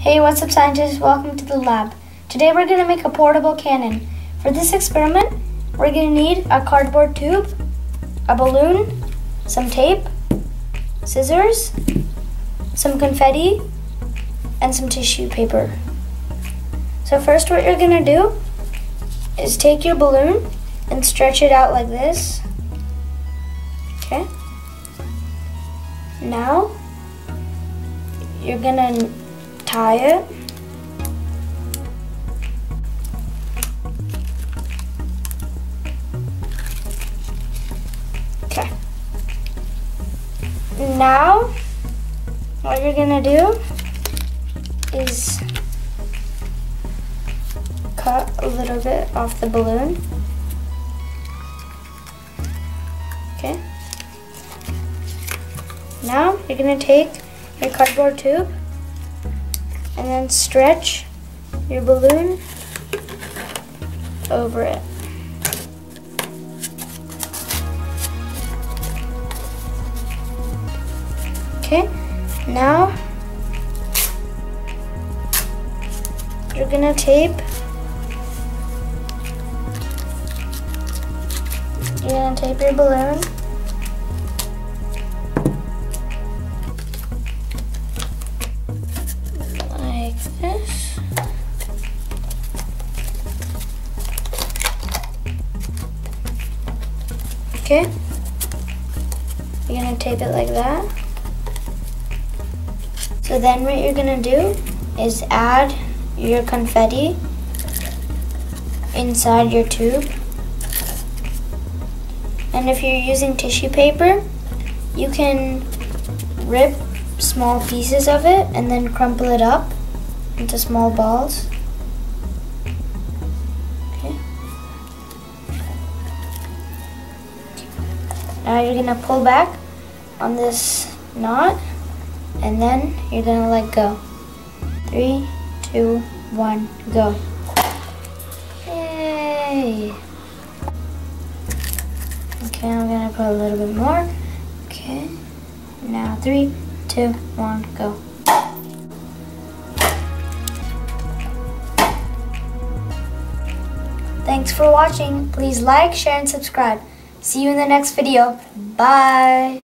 Hey, what's up scientists? Welcome to the lab. Today we're going to make a portable cannon. For this experiment, we're going to need a cardboard tube, a balloon, some tape, scissors, some confetti, and some tissue paper. So first what you're going to do is take your balloon and stretch it out like this. Okay. Now you're going to tie it. Okay. Now, what you're gonna do is cut a little bit off the balloon. Okay. Now, you're gonna take your cardboard tube and then stretch your balloon over it. Okay, now you're gonna tape your balloon like this. Okay, you're gonna tape it like that. So then what you're gonna do is add your confetti inside your tube. And if you're using tissue paper, you can rip small pieces of it and then crumple it up into small balls. Okay. Now you're gonna pull back on this knot and then you're gonna let go. 3, 2, 1, go. Yay! Okay, I'm gonna put a little bit more. Okay, now 3, 2, 1, go. Thanks for watching. Please like, share, and subscribe. See you in the next video. Bye!